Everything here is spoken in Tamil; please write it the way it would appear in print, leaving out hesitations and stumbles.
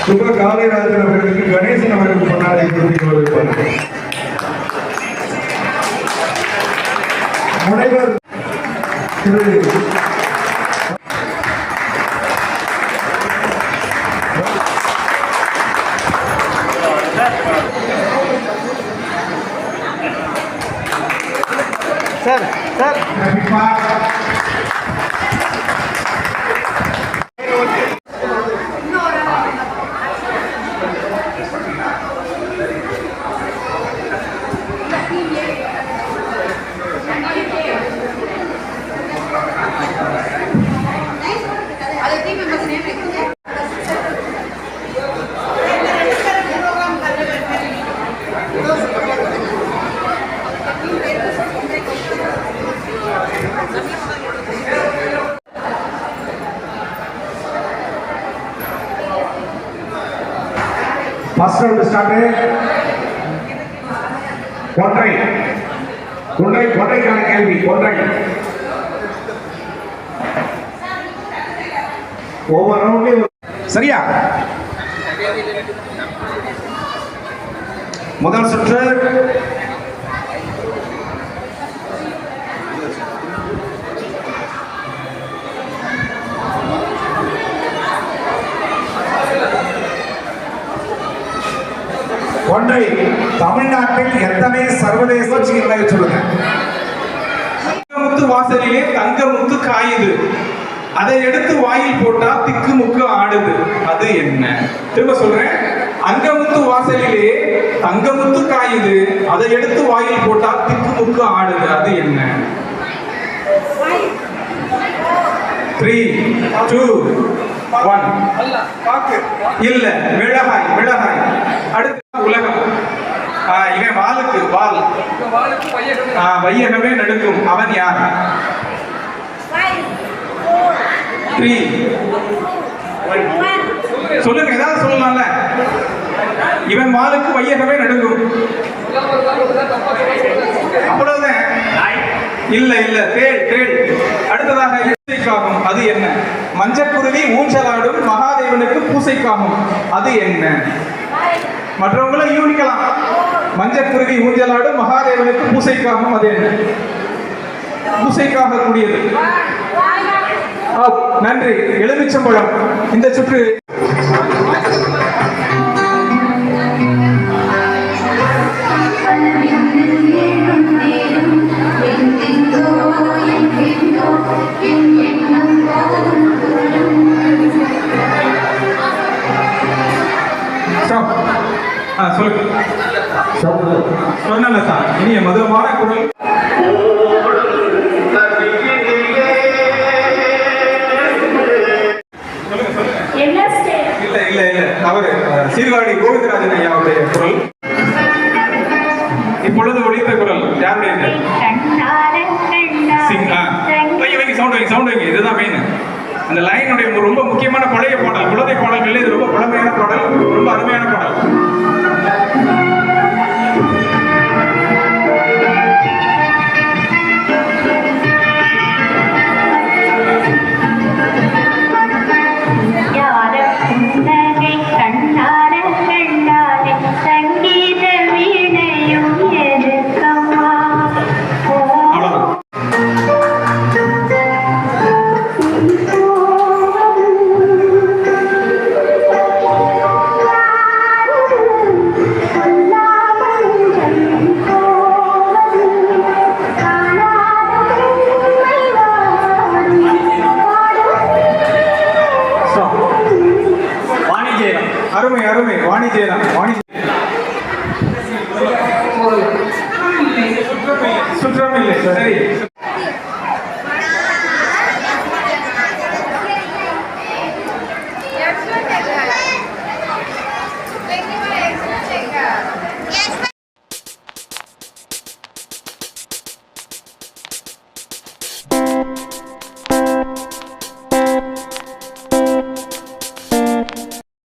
சுப காளிராஜன் அவர்களுக்கு கணேசன் அவர்கள் பொன்னாடை கொடுத்து முனைவர் திரு sir sir first round start. ஒன்றைக்கான கேள்வி. ஒவ்வொரு ரவுண்ட்லயும் சரியா? முதல் சுற்று ஒன்றை. தமிழ்நாட்டில் எத்தனை சர்வதேச நிகழ்ச்சிகளை சொல்லுங்க. தங்கமுத்து வாசலிலே தங்கமுத்து காயுது, அதை எடுத்து வாயில் போட்டா திக்கு முக்கு ஆடுது, அது என்ன? திரும்ப சொல்றேன். அங்கமுத்து வாசலிலே தங்கமுத்து காயுது, அதை எடுத்து வாயில் போட்டா திக்கு முக்கு ஆடுது, அது என்ன? 3 2 1. இல்ல, மிளகாய். அடுத்து உலகம். இவன் வாளுக்கு வையகமே நடுக்கும், அவன் யார்? 3 சொல்லுங்க, ஏதாவது சொல்லலாம்ல. இவன் வாளுக்கு வையகமே நடுங்கும், அவ்வளவுதான். இல்ல தேள். அடுத்ததாக பூசைக்காகும், அது என்ன? மஞ்சக்குருவி ஊஞ்சலாடும், மகாதேவனுக்கு பூசைக்காகும், அது என்ன? மற்றவங்களும் யூனிக்கலாம். மஞ்சக்குருவி ஊஞ்சலாடும், மகாதேவனுக்கு பூசைக்காகும், அது என்ன? பூசைக்காக கூடியது. நன்றி. எலுமிச்சம்பழம். இந்த சுற்று சொன்னல சார். இனிய மதுரமான குரல். இல்ல அவர் சீர்காழி கோவிந்தராஜன் ஐயாவுடைய குரல். இப்பொழுது ஒழித்த குரல் யாருடைய? சவுண்ட் வைங்க. இதுதான் மெயின். அந்த லைனுடைய ரொம்ப முக்கியமான பழைய பாடல், குழந்தை பாடல்கள். இது ரொம்ப பழமையான பாடல், ரொம்ப அருமையான பாடல். அருமை அருமை. வாணி ஜெயராம், வாணி சுற்றமில்லை. சரி.